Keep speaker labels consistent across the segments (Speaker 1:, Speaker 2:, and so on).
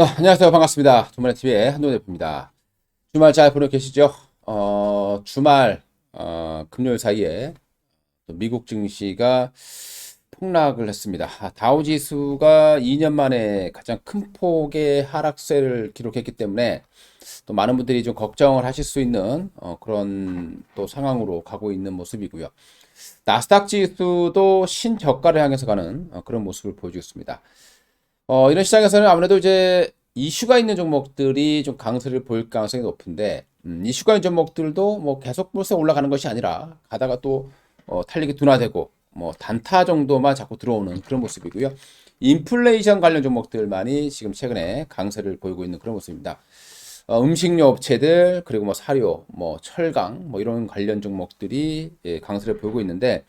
Speaker 1: 안녕하세요. 반갑습니다. 주말TV의 한동훈 대표입니다. 주말 잘 보내고 계시죠? 주말, 금요일 사이에 또 미국 증시가 폭락을 했습니다. 다우지수가 2년 만에 가장 큰 폭의 하락세를 기록했기 때문에 또 많은 분들이 좀 걱정을 하실 수 있는 그런 또 상황으로 가고 있는 모습이고요. 나스닥 지수도 신저가를 향해서 가는 그런 모습을 보여주고 있습니다. 이런 시장에서는 아무래도 이제 이슈가 있는 종목들이 좀 강세를 보일 가능성이 높은데, 이슈가 있는 종목들도 뭐 계속 불서 올라가는 것이 아니라 가다가 또 탄력이 둔화되고 뭐 단타 정도만 자꾸 들어오는 그런 모습이고요. 인플레이션 관련 종목들만이 지금 최근에 강세를 보이고 있는 그런 모습입니다. 음식료 업체들 그리고 뭐 사료, 뭐 철강 뭐 이런 관련 종목들이 강세를 보이고 있는데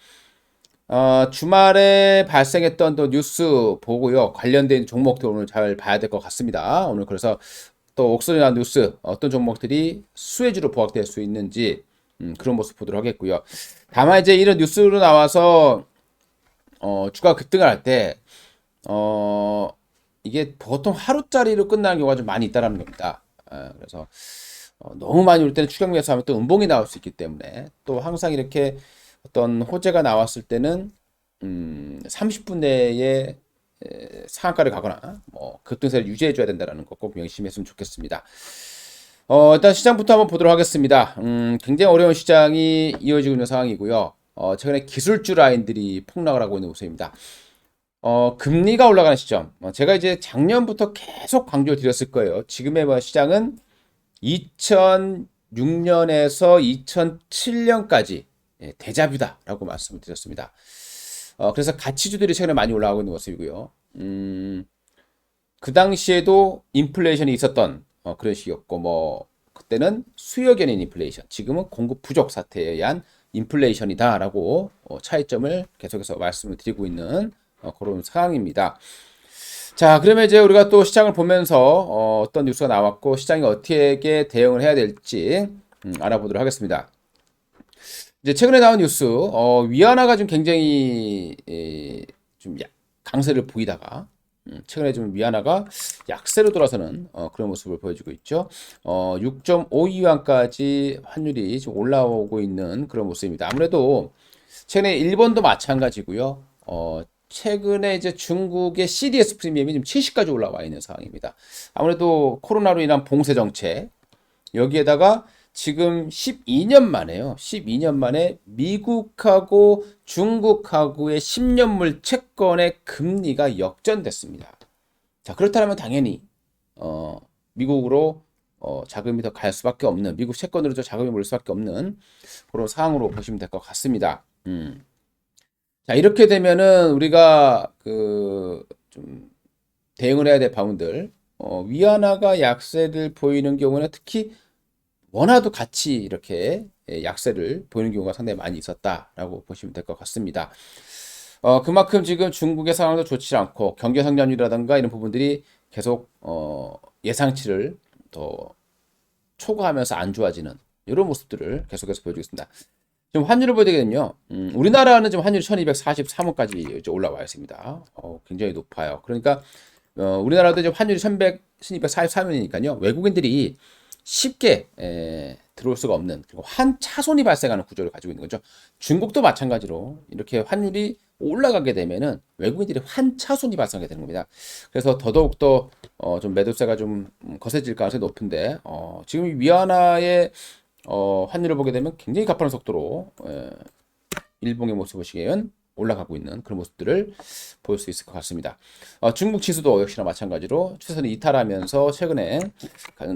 Speaker 1: 주말에 발생했던 또 뉴스 보고요. 관련된 종목들 오늘 잘 봐야 될 것 같습니다. 오늘 그래서 또 옥선이나 뉴스 어떤 종목들이 수혜주로 부각될 수 있는지 그런 모습 보도록 하겠고요. 다만 이제 이런 뉴스로 나와서 주가 급등을 할 때 이게 보통 하루짜리로 끝나는 경우가 좀 많이 있다라는 겁니다. 그래서 너무 많이 올 때는 추격 매수하면 또 음봉이 나올 수 있기 때문에 또 항상 이렇게 어떤 호재가 나왔을 때는 30분 내에 상한가를 가거나 뭐 급등세를 유지해 줘야 된다는 거 꼭 명심했으면 좋겠습니다. 일단 시장부터 한번 보도록 하겠습니다. 굉장히 어려운 시장이 이어지고 있는 상황이고요. 최근에 기술주 라인들이 폭락을 하고 있는 모습입니다. 금리가 올라가는 시점. 제가 이제 작년부터 계속 강조를 드렸을 거예요. 지금의 뭐 시장은 2006년에서 2007년까지 대자뷰다라고 말씀을 드렸습니다. 그래서 가치주들이 최근에 많이 올라가고 있는 모습이고요. 그 당시에도 인플레이션이 있었던 그런 시기였고, 뭐 그때는 수요 견인 인플레이션, 지금은 공급 부족 사태에 의한 인플레이션이다라고 차이점을 계속해서 말씀을 드리고 있는 그런 상황입니다. 자, 그러면 이제 우리가 또 시장을 보면서 어떤 뉴스가 나왔고 시장이 어떻게 대응을 해야 될지 알아보도록 하겠습니다. 이제 최근에 나온 뉴스, 위안화가 좀 굉장히 좀 강세를 보이다가 최근에 좀 위안화가 약세로 돌아서는 그런 모습을 보여주고 있죠. 6.5위안까지 환율이 좀 올라오고 있는 그런 모습입니다. 아무래도 최근에 일본도 마찬가지고요. 최근에 이제 중국의 CDS 프리미엄이 지금 70까지 올라와 있는 상황입니다. 아무래도 코로나로 인한 봉쇄 정책, 여기에다가 지금 12년 만에요. 12년 만에 미국하고 중국하고의 10년물 채권의 금리가 역전됐습니다. 자, 그렇다면 당연히 미국으로 자금이 더 갈 수밖에 없는, 미국 채권으로 더 자금이 몰릴 수밖에 없는 그런 상황으로 보시면 될 것 같습니다. 자, 이렇게 되면은 우리가 그 좀 대응을 해야 될 바운들, 위안화가 약세를 보이는 경우는 특히 원화도 같이 이렇게 약세를 보이는 경우가 상당히 많이 있었다라고 보시면 될 것 같습니다. 그만큼 지금 중국의 상황도 좋지 않고 경제 성장률이라든가 이런 부분들이 계속 예상치를 더 초과하면서 안 좋아지는 이런 모습들을 계속해서 보여주고 있습니다. 지금 환율을 보게 되면요, 우리나라는 지금 환율이 1243원까지 올라와 있습니다. 굉장히 높아요. 그러니까 우리나라도 이제 환율이 1243원이니까요. 외국인들이 쉽게 들어올 수가 없는, 그리고 환차손이 발생하는 구조를 가지고 있는 거죠. 중국도 마찬가지로 이렇게 환율이 올라가게 되면은 외국인들이 환차손이 발생하게 되는 겁니다. 그래서 더더욱더 좀 매도세가 좀 거세질 가능성이 높은데 지금 위안화의 환율을 보게 되면 굉장히 가파른 속도로 일봉의 모습 보시기엔 올라가고 있는 그런 모습들을 볼 수 있을 것 같습니다. 중국 지수도 역시나 마찬가지로 추세선을 이탈하면서 최근에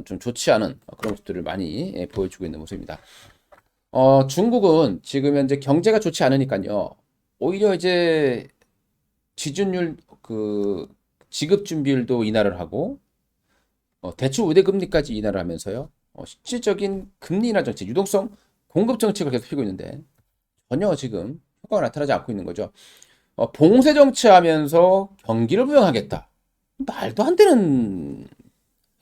Speaker 1: 좀 좋지 않은 그런 모습들을 많이 보여주고 있는 모습입니다. 중국은 지금 현재 경제가 좋지 않으니까요. 오히려 이제 지준율 그 지급 준비율도 인하를 하고 대출 우대 금리까지 인하를 하면서요. 실질적인 금리 인하 정책, 유동성 공급 정책을 계속 펴고 있는데 전혀 지금 효과가 나타나지 않고 있는 거죠. 봉쇄 정치하면서 경기를 부양하겠다. 말도 안 되는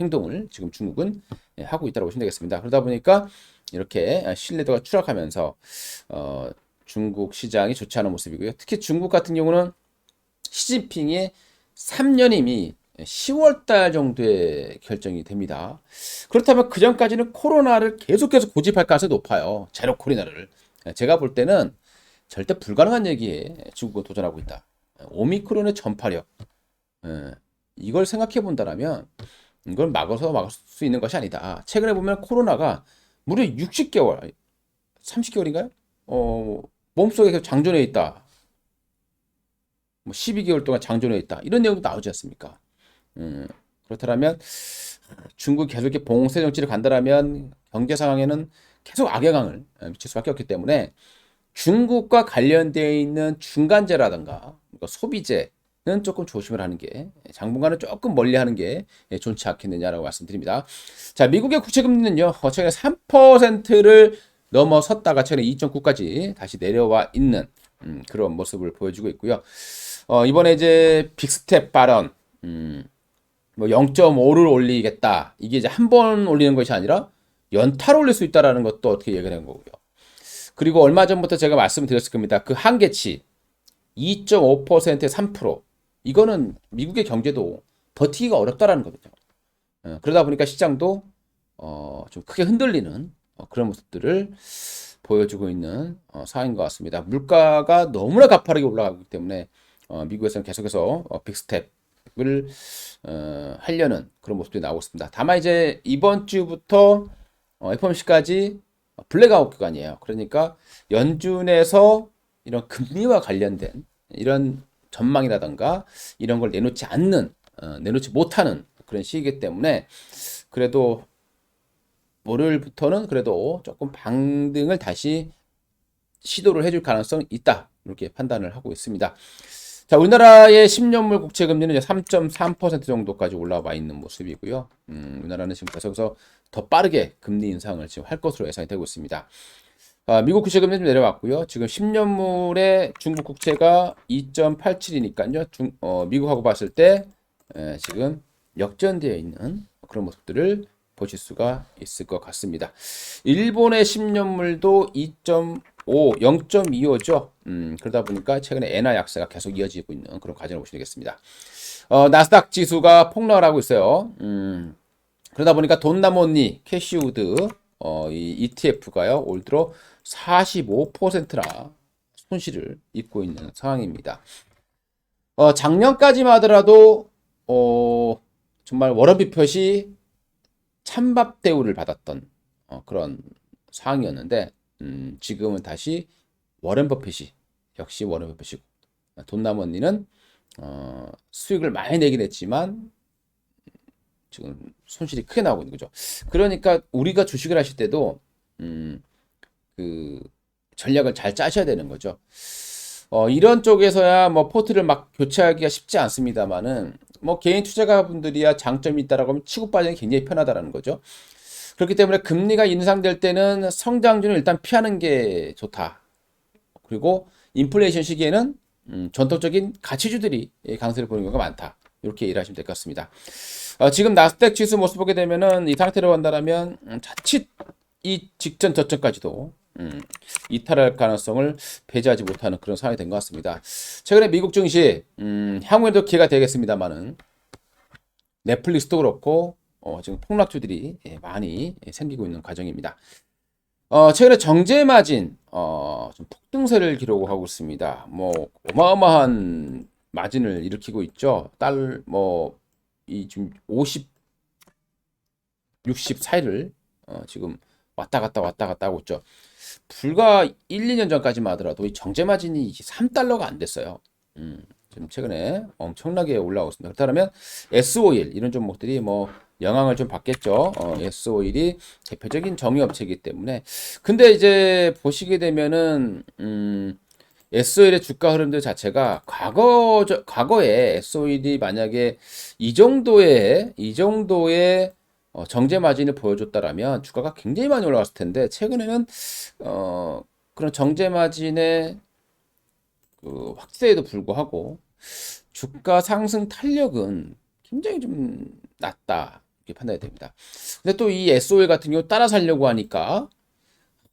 Speaker 1: 행동을 지금 중국은 하고 있다고 보시면 되겠습니다. 그러다 보니까 이렇게 신뢰도가 추락하면서 중국 시장이 좋지 않은 모습이고요. 특히 중국 같은 경우는 시진핑의 3년임이 10월 달 정도에 결정이 됩니다. 그렇다면 그 전까지는 코로나를 계속해서 고집할 가능성이 높아요. 제로 코로나를. 제가 볼 때는 절대 불가능한 얘기에 중국은 도전하고 있다. 오미크론의 전파력. 이걸 생각해 본다면 이걸 막을 수 있는 것이 아니다. 최근에 보면 코로나가 무려 60개월, 30개월인가요? 몸속에 계속 장전해 있다. 뭐 12개월 동안 장전해 있다. 이런 내용도 나오지 않습니까? 그렇다면 중국 계속 이렇게 봉쇄 정치를 간다라면 경제 상황에는 계속 악영향을 미칠 수밖에 없기 때문에 중국과 관련되어 있는 중간재라든가 소비재는 조금 조심을 하는 게 당분간은 조금 멀리하는 게 좋지 않겠느냐라고 말씀드립니다. 자, 미국의 국채금리는요 최근에 3%를 넘어섰다가 최근에 2.9까지 다시 내려와 있는 그런 모습을 보여주고 있고요. 이번에 이제 빅스텝 발언, 뭐 0.5를 올리겠다. 이게 이제 한 번 올리는 것이 아니라 연타로 올릴 수 있다라는 것도 어떻게 얘기를 한 거고요. 그리고 얼마 전부터 제가 말씀드렸을 겁니다. 그 한계치 2.5%에 3%. 이거는 미국의 경제도 버티기가 어렵다라는 거거든요. 그러다 보니까 시장도 좀 크게 흔들리는 그런 모습들을 보여주고 있는 상황인 것 같습니다. 물가가 너무나 가파르게 올라가고 있기 때문에 미국에서는 계속해서 빅스텝을 하려는 그런 모습들이 나오고 있습니다. 다만 이제 이번 주부터 FOMC까지 블랙아웃 기간이에요. 그러니까 연준에서 이런 금리와 관련된 이런 전망이라던가 이런 걸 내놓지 못하는 그런 시기이기 때문에 그래도 월요일부터는 그래도 조금 반등을 다시 시도를 해줄 가능성이 있다. 이렇게 판단을 하고 있습니다. 자, 우리나라의 10년물 국채 금리는 3.3% 정도까지 올라와 있는 모습이고요. 우리나라는 지금 계속해서 더 빠르게 금리 인상을 지금 할 것으로 예상이 되고 있습니다. 미국 국채 금리 좀 내려왔고요. 지금 10년물의 중국 국채가 2.87이니까요. 미국하고 봤을 때 지금 역전되어 있는 그런 모습들을 보실 수가 있을 것 같습니다. 일본의 10년물도 0.25죠. 그러다 보니까 최근에 엔화 약세가 계속 이어지고 있는 그런 과정을 보시면 되겠습니다. 나스닥 지수가 폭락을 하고 있어요. 그러다 보니까 돈나몬니, 캐시우드, 이 ETF가요, 올 들어 45%나 손실을 입고 있는 상황입니다. 작년까지만 하더라도, 정말 워런 비펫이 찬밥 대우를 받았던 그런 상황이었는데, 지금은 다시 워런 버핏이 역시 워런 버핏이고 돈나먼니는 수익을 많이 내긴 했지만 지금 손실이 크게 나오고 있는 거죠. 그러니까 우리가 주식을 하실 때도 그 전략을 잘 짜셔야 되는 거죠. 이런 쪽에서야 뭐 포트를 막 교체하기가 쉽지 않습니다만은 뭐 개인 투자가분들이야 장점이 있다라고 하면 치고 빠지는 게 굉장히 편하다라는 거죠. 그렇기 때문에 금리가 인상될 때는 성장주는 일단 피하는 게 좋다. 그리고 인플레이션 시기에는 전통적인 가치주들이 강세를 보이는 경우가 많다. 이렇게 이해하시면 될 것 같습니다. 지금 나스닥 지수 모습 보게 되면은 이 상태로 간다면 자칫 이 직전 저점까지도 이탈할 가능성을 배제하지 못하는 그런 상황이 된 것 같습니다. 최근에 미국 증시 향후에도 기회가 되겠습니다.마는 넷플릭스도 그렇고 지금 폭락주들이 많이 생기고 있는 과정입니다. 최근에 정제 마진 좀 폭등세를 기록하고 있습니다. 뭐 어마어마한 마진을 일으키고 있죠. 이 지금 50, 60 사이를 지금 왔다 갔다 하고 있죠. 불과 1, 2년 전까지만 하더라도 이 정제 마진이 3달러가 안 됐어요. 지금 최근에 엄청나게 올라오고 있습니다. 그렇다면 S-오일 이런 종목들이 뭐 영향을 좀 받겠죠. S-오일이 대표적인 정유업체이기 때문에. 근데 이제 보시게 되면은 S-오일의 주가 흐름들 자체가 과거에 S-오일이 만약에 이 정도의 정제 마진을 보여줬다라면 주가가 굉장히 많이 올라갔을 텐데 최근에는 그런 정제 마진의 그 확대에도 불구하고 주가 상승 탄력은 굉장히 좀 낮다 이렇게 판단이 됩니다. 근데 또 이 S-오일 같은 경우 따라 살려고 하니까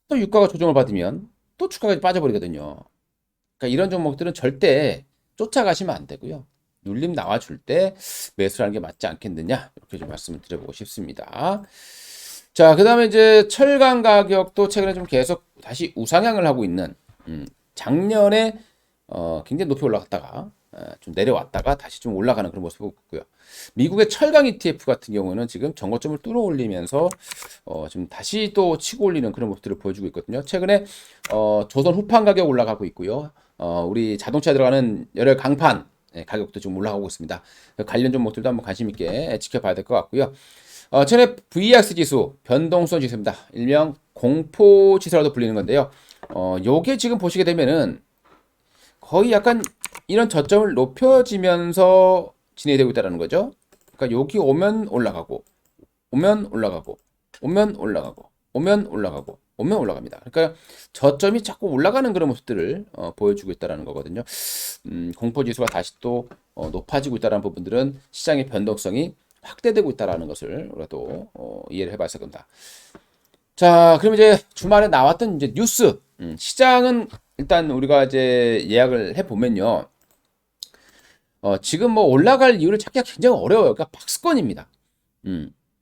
Speaker 1: 또 유가가 조정을 받으면 또 주가가 빠져버리거든요. 그러니까 이런 종목들은 절대 쫓아가시면 안 되고요. 눌림 나와줄 때 매수를 하는 게 맞지 않겠느냐 이렇게 좀 말씀을 드려보고 싶습니다. 자, 그 다음에 이제 철강 가격도 최근에 좀 계속 다시 우상향을 하고 있는, 작년에 굉장히 높이 올라갔다가 좀 내려왔다가 다시 좀 올라가는 그런 모습을 보고 있고요. 미국의 철강 ETF 같은 경우는 지금 전고점을 뚫어 올리면서 지금 다시 또 치고 올리는 그런 모습들을 보여주고 있거든요. 최근에 조선 후판 가격 올라가고 있고요. 우리 자동차에 들어가는 열혈 강판 가격도 좀 올라가고 있습니다. 관련 종목들도 한번 관심 있게 지켜봐야 될 것 같고요. 최근에 VX 지수, 변동성 지수입니다. 일명 공포 지수라도 불리는 건데요. 요게 지금 보시게 되면은 거의 약간 이런 저점을 높여지면서 진행이 되고 있다는 거죠. 그러니까 여기 오면 올라가고, 오면 올라가고, 오면 올라가고, 오면 올라가고, 오면 올라갑니다. 그러니까 저점이 자꾸 올라가는 그런 모습들을 보여주고 있다는 거거든요. 공포 지수가 다시 또 높아지고 있다는 부분들은 시장의 변동성이 확대되고 있다는 것을 우리도 이해를 해봐야 됩니다. 자, 그럼 이제 주말에 나왔던 이제 뉴스, 시장은 일단 우리가 이제 예약을 해 보면요, 지금 뭐 올라갈 이유를 찾기가 굉장히 어려워요. 그러니까 박스권입니다.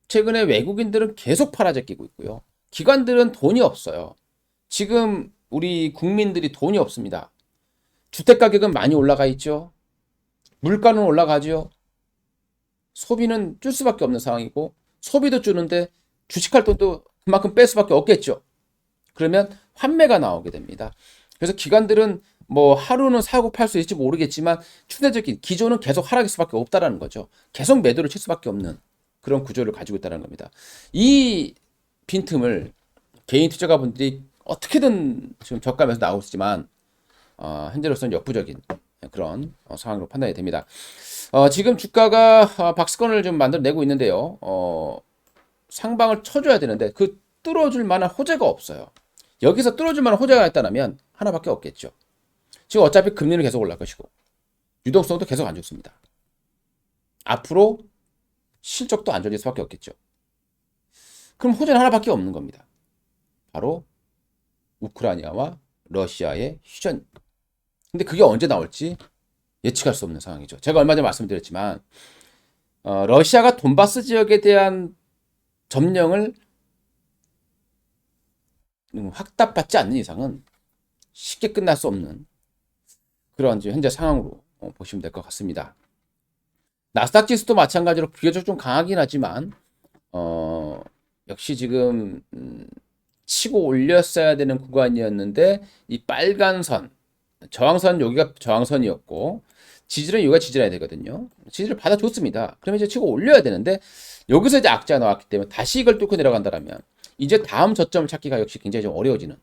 Speaker 1: 최근에 외국인들은 계속 팔아제끼고 있고요. 기관들은 돈이 없어요. 지금 우리 국민들이 돈이 없습니다. 주택 가격은 많이 올라가 있죠. 물가는 올라가죠. 소비는 줄 수밖에 없는 상황이고 소비도 주는데 주식할 돈도 그만큼 뺄 수밖에 없겠죠. 그러면 환매가 나오게 됩니다. 그래서 기관들은 뭐 하루는 사고 팔 수 있을지 모르겠지만 추세적인 기조는 계속 하락일 수밖에 없다라는 거죠. 계속 매도를 칠 수밖에 없는 그런 구조를 가지고 있다는 겁니다. 이 빈틈을 개인 투자가분들이 어떻게든 지금 저가면서 나오고 있지만 현재로서는 역부족인 그런 상황으로 판단이 됩니다. 지금 주가가 박스권을 좀 만들어내고 있는데요. 상방을 쳐줘야 되는데 그 뚫어줄 만한 호재가 없어요. 여기서 뚫어줄 만한 호재가 있다면 하나밖에 없겠죠. 지금 어차피 금리는 계속 올라갈 것이고 유동성도 계속 안 좋습니다. 앞으로 실적도 안 좋아질 수밖에 없겠죠. 그럼 호재는 하나밖에 없는 겁니다. 바로 우크라이나와 러시아의 휴전. 근데 그게 언제 나올지 예측할 수 없는 상황이죠. 제가 얼마 전에 말씀드렸지만 러시아가 돈바스 지역에 대한 점령을 확답받지 않는 이상은 쉽게 끝날 수 없는 그런 현재 상황으로 보시면 될 것 같습니다. 나스닥 지수도 마찬가지로 비교적 좀 강하긴 하지만 역시 지금 치고 올렸어야 되는 구간이었는데 이 빨간 선 저항선 여기가 저항선이었고 지지는 여기가 지지해야 되거든요. 지지를 받아줬습니다. 그러면 이제 치고 올려야 되는데 여기서 이제 악재가 나왔기 때문에 다시 이걸 뚫고 내려간다면 이제 다음 저점을 찾기가 역시 굉장히 좀 어려워지는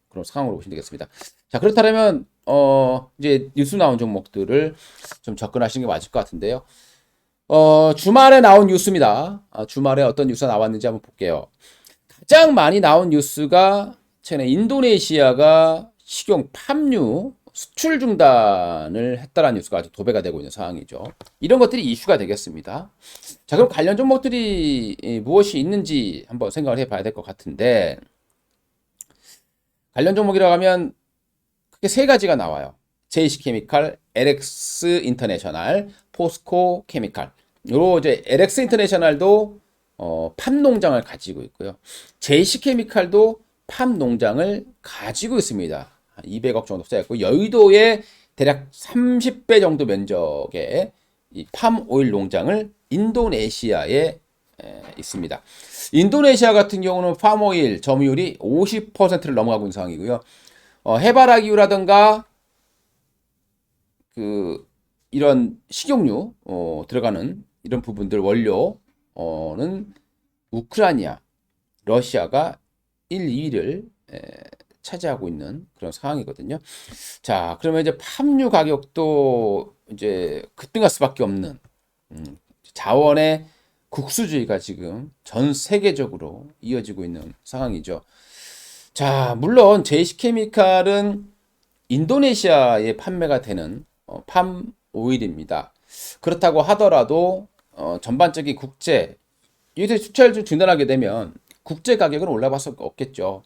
Speaker 1: 그런 상황으로 보시면 되겠습니다. 자, 그렇다면 이제 뉴스 나온 종목들을 좀 접근하시는 게 맞을 것 같은데요. 주말에 나온 뉴스입니다. 주말에 어떤 뉴스가 나왔는지 한번 볼게요. 가장 많이 나온 뉴스가 최근에 인도네시아가 식용 팜유 수출 중단을 했다라는 뉴스가 아주 도배가 되고 있는 상황이죠. 이런 것들이 이슈가 되겠습니다. 자, 그럼 관련 종목들이 무엇이 있는지 한번 생각을 해봐야 될 것 같은데 관련 종목이라고 하면 크게 세 가지가 나와요. JC케미칼, LX 인터내셔널, 포스코 케미칼. 요 이제 LX 인터내셔널도 팜 농장을 가지고 있고요. JC케미칼도 팜 농장을 가지고 있습니다. 200억 정도 투자했고 여의도에 대략 30배 정도 면적의 이 팜 오일 농장을 인도네시아에 있습니다. 인도네시아 같은 경우는 팜 오일 점유율이 50%를 넘어가고 있는 상황이고요. 해바라기유라든가 그 이런 식용유 들어가는 이런 부분들 원료는 우크라이나, 러시아가 1, 2위를 차지하고 있는 그런 상황이거든요. 자, 그러면 이제 팜유 가격도 이제 급등할 수밖에 없는 자원의 국수주의가 지금 전 세계적으로 이어지고 있는 상황이죠. 자, 물론 JC케미칼은 인도네시아에 판매가 되는 팜 오일입니다. 그렇다고 하더라도 전반적인 국제 여기서 수출을 중단하게 되면 국제 가격은 올라갈 수 없겠죠.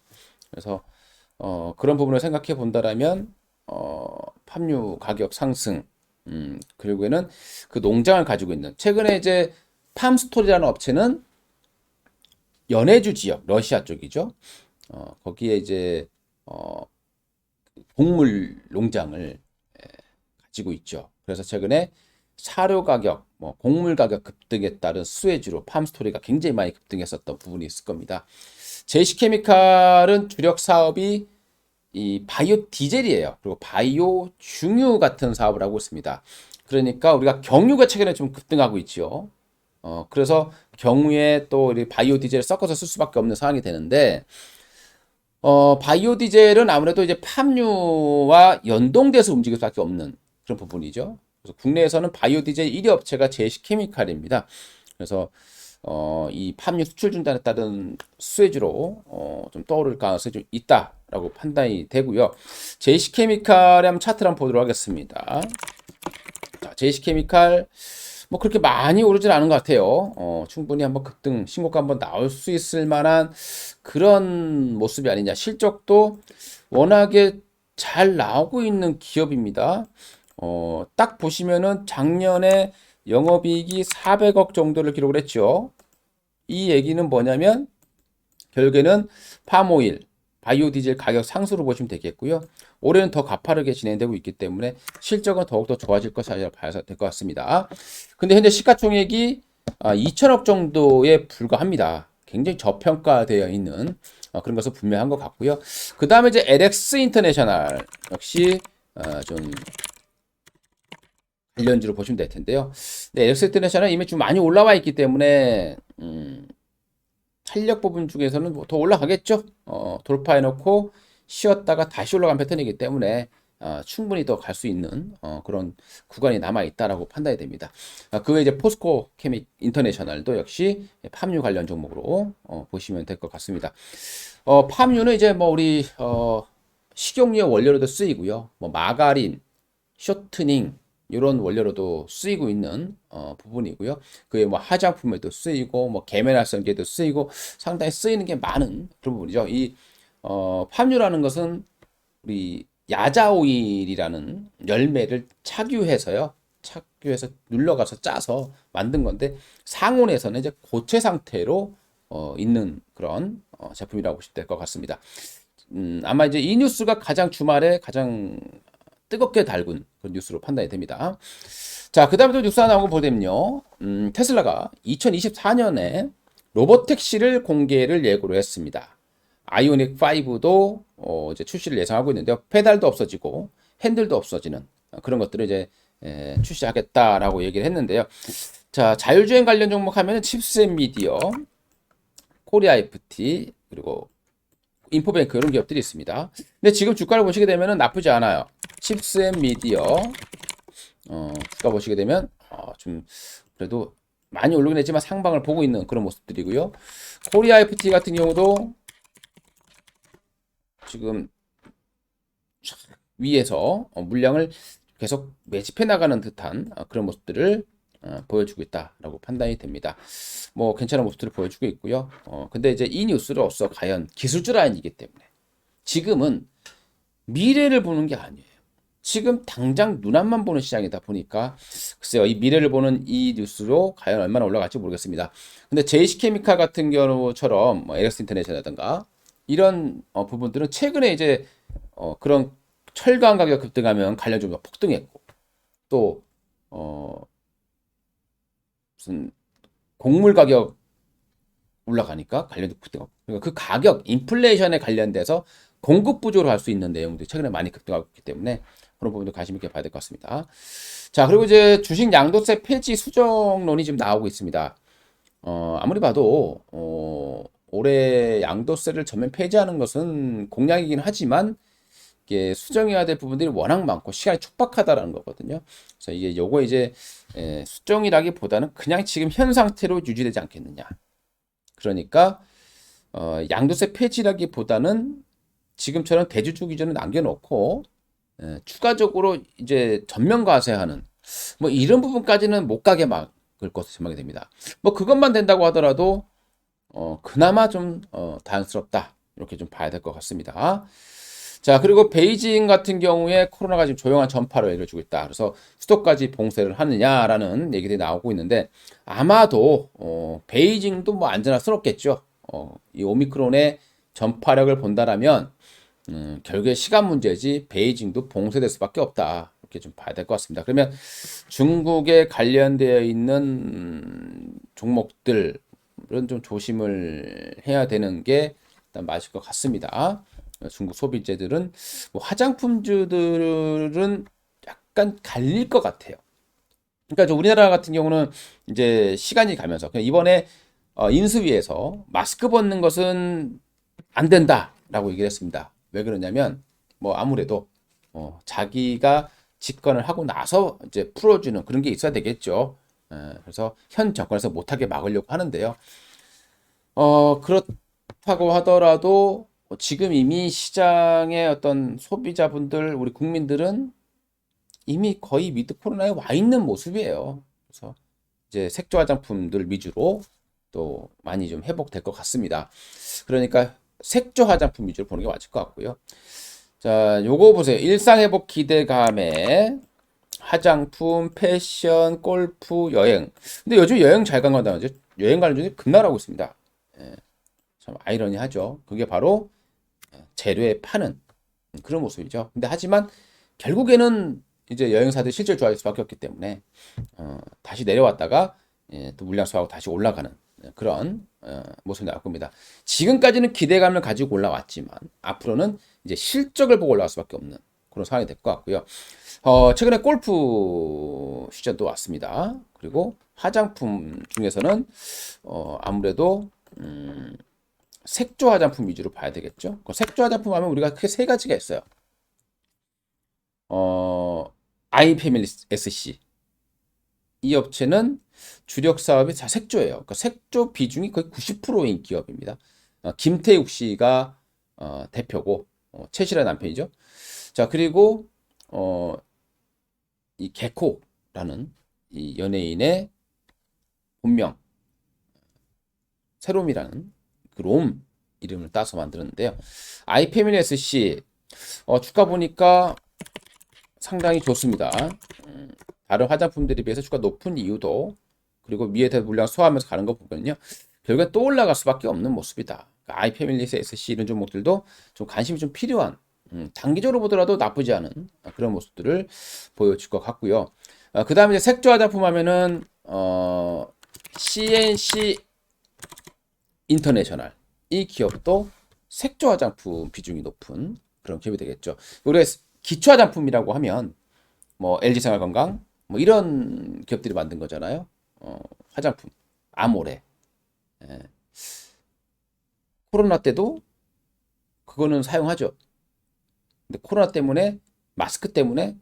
Speaker 1: 그래서 그런 부분을 생각해 본다라면 팜유 가격 상승 결국에는 그 농장을 가지고 있는 최근에 이제 팜스토리라는 업체는 연해주 지역 러시아 쪽이죠. 거기에 이제 어, 곡물 농장을 가지고 있죠. 그래서 최근에 사료 가격, 뭐 곡물 가격 급등에 따른 수혜주로 팜스토리가 굉장히 많이 급등했었던 부분이 있을 겁니다. 제시케미칼은 주력 사업이 이 바이오 디젤이에요. 그리고 바이오 중유 같은 사업을 하고 있습니다. 그러니까 우리가 경유가 최근에 좀 급등하고 있죠. 그래서 경유에 또 바이오 디젤을 섞어서 쓸 수밖에 없는 상황이 되는데, 바이오 디젤은 아무래도 이제 팜유와 연동돼서 움직일 수밖에 없는 그런 부분이죠. 그래서 국내에서는 바이오 디젤 1위 업체가 제시케미칼입니다. 그래서 이 팜유 수출 중단에 따른 수혜주로 좀 떠오를 가능성이 좀 있다라고 판단이 되고요. 제시케미칼의 한번 차트를 한번 보도록 하겠습니다. 자, 제시케미칼 뭐 그렇게 많이 오르진 않은 것 같아요. 충분히 한번 급등 신고가 한번 나올 수 있을 만한 그런 모습이 아니냐. 실적도 워낙에 잘 나오고 있는 기업입니다. 딱 보시면은 작년에 영업이익이 400억 정도를 기록을 했죠. 이 얘기는 뭐냐면 결국에는 팜오일, 바이오 디젤 가격 상승으로 보시면 되겠고요. 올해는 더 가파르게 진행되고 있기 때문에 실적은 더욱더 좋아질 것이라 봐야 될 것 같습니다. 근데 현재 시가총액이 2천억 정도에 불과합니다. 굉장히 저평가되어 있는 그런 것은 분명한 것 같고요. 그 다음에 이제 LX 인터내셔널 역시 좀 관련주로 보시면 될 텐데요. 네, LX 인터내셔널 이미 좀 많이 올라와 있기 때문에 탄력 부분 중에서는 뭐더 올라가겠죠. 돌파해놓고 쉬었다가 다시 올라간 패턴이기 때문에 충분히 더 갈 수 있는 그런 구간이 남아 있다라고 판단이 됩니다. 그 외에 이제 포스코 케믹 인터내셔널도 역시 팜유 관련 종목으로 보시면 될 것 같습니다. 팜유는 이제 뭐 우리 식용유의 원료로도 쓰이고요. 뭐 마가린, 쇼트닝 이런 원료로도 쓰이고 있는 부분이고요. 그에 뭐 화장품에도 쓰이고 뭐 계면활성제도 쓰이고 상당히 쓰이는 게 많은 그런 부분이죠. 이 팜유라는 것은 우리 야자 오일이라는 열매를 착유해서요. 착유해서 눌러가서 짜서 만든 건데 상온에서는 이제 고체 상태로 있는 그런 제품이라고 보시면 될 것 같습니다. 아마 이제 이 뉴스가 가장 주말에 가장 뜨겁게 달군 그런 뉴스로 판단이 됩니다. 자, 그 다음에 또 뉴스 하나 나온 거 보면요. 테슬라가 2024년에 로보택시를 공개를 예고로 했습니다. 아이오닉 5도 이제 출시를 예상하고 있는데요. 페달도 없어지고 핸들도 없어지는 그런 것들을 이제 출시하겠다라고 얘기를 했는데요. 자, 자율주행 관련 종목 하면은 칩셋 미디어, 코리아 FT 그리고 인포뱅크 이런 기업들이 있습니다. 근데 지금 주가를 보시게 되면은 나쁘지 않아요. 칩셋 미디어 주가 보시게 되면 좀 그래도 많이 오르긴 했지만 상방을 보고 있는 그런 모습들이고요. 코리아 FT 같은 경우도 지금 위에서 물량을 계속 매집해 나가는 듯한 그런 모습들을 보여주고 있다라고 판단이 됩니다. 뭐 괜찮은 모습들을 보여주고 있고요. 근데 이제 이 뉴스로서 과연 기술주 라인이기 때문에 지금은 미래를 보는 게 아니에요. 지금 당장 눈앞만 보는 시장이다 보니까 글쎄요, 이 미래를 보는 이 뉴스로 과연 얼마나 올라갈지 모르겠습니다. 근데 JC케미칼 같은 경우처럼 뭐 LX 인터내셔널이라든가 이런 부분들은 최근에 이제 그런 철강 가격 급등하면 관련 종목 폭등했고 또 무슨 곡물 가격 올라가니까 관련도 급등하고 그러니까 그 가격 인플레이션에 관련돼서 공급 부조로 할 수 있는 내용들이 최근에 많이 급등하고 있기 때문에 그런 부분도 관심 있게 봐야 될 것 같습니다. 자, 그리고 이제 주식 양도세 폐지 수정론이 지금 나오고 있습니다. 아무리 봐도 올해 양도세를 전면 폐지하는 것은 공약이긴 하지만 이게 수정해야 될 부분들이 워낙 많고 시간이 촉박하다라는 거거든요. 그래서 이게 요거 이제 수정이라기보다는 그냥 지금 현 상태로 유지되지 않겠느냐. 그러니까 양도세 폐지라기보다는 지금처럼 대주주 기준을 남겨놓고 추가적으로 이제 전면 과세하는 뭐 이런 부분까지는 못 가게 막을 것으로 전망이 됩니다. 뭐 그것만 된다고 하더라도 그나마 좀 다행스럽다 이렇게 좀 봐야 될 것 같습니다. 자, 그리고 베이징 같은 경우에 코로나가 지금 조용한 전파로 이루어지고 있다. 그래서 수도까지 봉쇄를 하느냐라는 얘기들이 나오고 있는데 아마도 베이징도 뭐 안전할수는 없겠죠. 이 오미크론의 전파력을 본다라면 결국에 시간 문제지 베이징도 봉쇄될 수밖에 없다. 이렇게 좀 봐야 될 것 같습니다. 그러면 중국에 관련되어 있는 종목들은 좀 조심을 해야 되는 게 일단 맞을 것 같습니다. 중국 소비재들은 뭐 화장품주들은 약간 갈릴 것 같아요. 그러니까 우리나라 같은 경우는 이제 시간이 가면서 이번에 인수위에서 마스크 벗는 것은 안 된다라고 얘기를 했습니다. 왜 그러냐면 뭐 아무래도 자기가 집권을 하고 나서 이제 풀어주는 그런 게 있어야 되겠죠. 그래서 현 정권에서 못하게 막으려고 하는데요. 그렇다고 하더라도 지금 이미 시장의 어떤 소비자분들, 우리 국민들은 이미 거의 위드 코로나에 와 있는 모습이에요. 그래서 이제 색조 화장품들 위주로 또 많이 좀 회복될 것 같습니다. 그러니까 색조 화장품 위주로 보는 게 맞을 것 같고요. 자, 요거 보세요. 일상회복 기대감에 화장품, 패션, 골프, 여행. 근데 요즘 여행 잘 간다면서 여행 가는 중에 급락하고 있습니다. 예, 참 아이러니하죠. 그게 바로 재료에 파는 그런 모습이죠. 근데 하지만 결국에는 이제 여행사들이 실질 좋아질 수밖에 없기 때문에 다시 내려왔다가 또 물량 소화하고 다시 올라가는 그런 모습이 나올 겁니다. 지금까지는 기대감을 가지고 올라왔지만 앞으로는 이제 실적을 보고 올라갈 수밖에 없는 그런 상황이 될 것 같고요. 최근에 골프 시즌도 왔습니다. 그리고 화장품 중에서는 아무래도 색조 화장품 위주로 봐야 되겠죠. 색조 화장품 하면 우리가 크게 세 가지가 있어요. 아이패밀리 SC 이 업체는 주력 사업이 다 색조예요. 그러니까 색조 비중이 거의 90%인 기업입니다. 김태욱 씨가 대표고 최실의 남편이죠. 자, 그리고 이 개코라는 이 연예인의 본명 세롬이라는 그 롬 이름을 따서 만들었는데요. 아이패밀리 SC 주가 보니까 상당히 좋습니다. 다른 화장품들에 비해서 주가 높은 이유도 그리고 미에다 물량 소화하면서 가는 거 보면요. 결국엔 또 올라갈 수밖에 없는 모습이다. 그러니까 아이패밀리 SC 이런 종목들도 좀 관심이 좀 필요한 단기적으로 보더라도 나쁘지 않은 그런 모습들을 보여줄 것 같고요. 그 다음에 이제 색조 화장품 하면은 CNC 인터내셔널 이 기업도 색조 화장품 비중이 높은 그런 기업이 되겠죠. 우리가 기초 화장품이라고 하면 뭐 LG생활건강 뭐 이런 기업들이 만든 거잖아요. 화장품 아모레. 예. 코로나 때도 그거는 사용하죠. 근데 코로나 때문에 마스크 때문에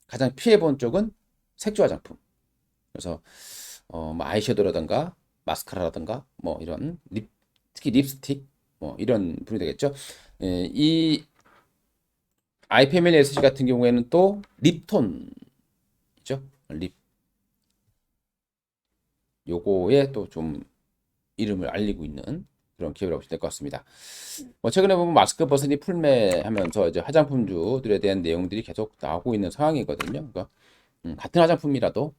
Speaker 1: 가장 피해 본 쪽은 색조 화장품. 그래서 뭐 아이섀도우라든가 마스카라라든가 뭐 이런 특히 립스틱 뭐 이런 분이 되겠죠. 이 아이패밀리 SC 같은 경우에는 또 립톤이죠. 립 요거에 또 좀 이름을 알리고 있는 그런 기업이라고 보시면 될 것 같습니다. 최근에 보면 마스크 버튼이 풀매하면서 이제 화장품주들에 대한 내용들이 계속 나오고 있는 상황이거든요. 그러니까 같은 화장품이라도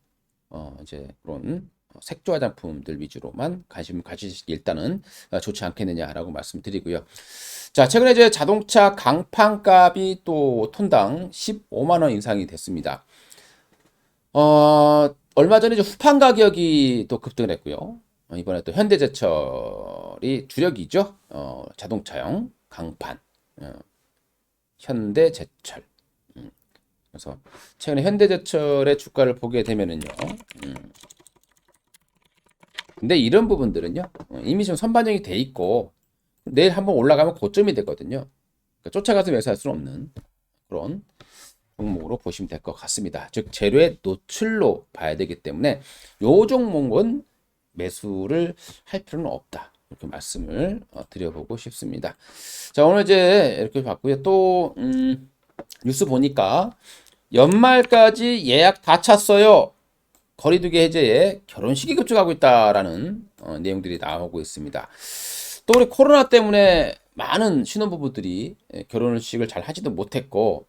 Speaker 1: 이제 그런 색조 화장품들 위주로만 관심을 가지시기 일단은 좋지 않겠느냐라고 말씀드리고요. 자, 최근에 이제 자동차 강판값이 또 톤당 15만 원 인상이 됐습니다. 얼마 전에 이제 후판 가격이 또 급등을 했고요. 이번에 또 현대제철이 주력이죠. 자동차용 강판. 현대제철. 그래서 최근에 현대제철의 주가를 보게 되면은요. 근데 이런 부분들은요. 이미 좀 선반영이 돼 있고 내일 한번 올라가면 고점이 되거든요. 그러니까 쫓아가서 매수할 수는 없는 그런 종목으로 보시면 될 것 같습니다. 즉 재료의 노출로 봐야 되기 때문에 요 종목은 매수를 할 필요는 없다. 이렇게 말씀을 드려보고 싶습니다. 자, 오늘 이제 이렇게 봤고요. 또 뉴스 보니까 연말까지 예약 다 찼어요. 거리두기 해제에 결혼식이 급증하고 있다라는 내용들이 나오고 있습니다. 또 우리 코로나 때문에 많은 신혼부부들이 결혼식을 잘 하지도 못했고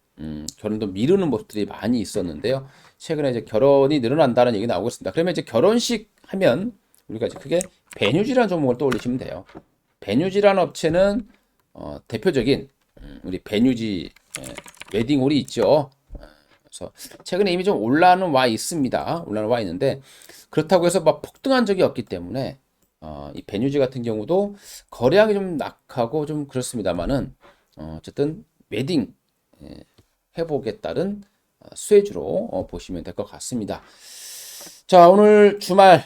Speaker 1: 결혼도 미루는 모습들이 많이 있었는데요. 최근에 이제 결혼이 늘어난다는 얘기 나오고 있습니다. 그러면 이제 결혼식 하면 우리가 이제 크게 베뉴지라는 종목을 떠올리시면 돼요. 베뉴지라는 업체는 대표적인 우리 베뉴지 웨딩홀이 있죠. 그래서 최근에 이미 좀 올라는 와 있습니다. 올라는 와 있는데 그렇다고 해서 막 폭등한 적이 없기 때문에 이 베뉴지 같은 경우도 거래량이 좀 낙하고 좀 그렇습니다만은 어쨌든 웨딩 회복에 따른 수혜주로 보시면 될 것 같습니다. 자, 오늘 주말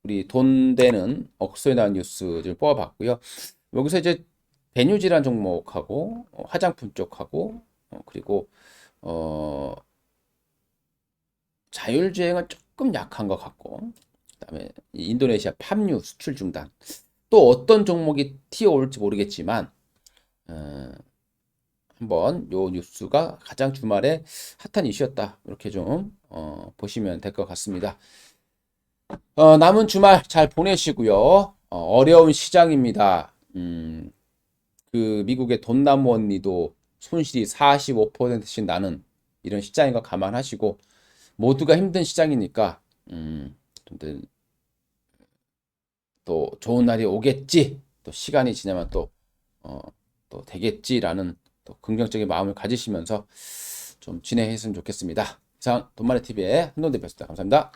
Speaker 1: 우리 돈 되는 억소에 나온 뉴스 좀 뽑아봤고요. 여기서 이제 베뉴지란 종목하고 화장품 쪽하고 그리고 어, 자율주행은 조금 약한 것 같고 그다음에 인도네시아 팜유 수출 중단 또 어떤 종목이 튀어올지 모르겠지만 한번 요 뉴스가 가장 주말에 핫한 이슈였다 이렇게 좀 보시면 될 것 같습니다. 남은 주말 잘 보내시고요. 어려운 시장입니다. 그 미국의 돈나무 언니도 손실이 45%씩 나는 이런 시장인 거 감안하시고 모두가 힘든 시장이니까 또 좋은 날이 오겠지. 또 시간이 지나면 또 되겠지라는 또 긍정적인 마음을 가지시면서 좀 진행했으면 좋겠습니다. 이상 돈마레TV의 한돈 대표였습니다. 감사합니다.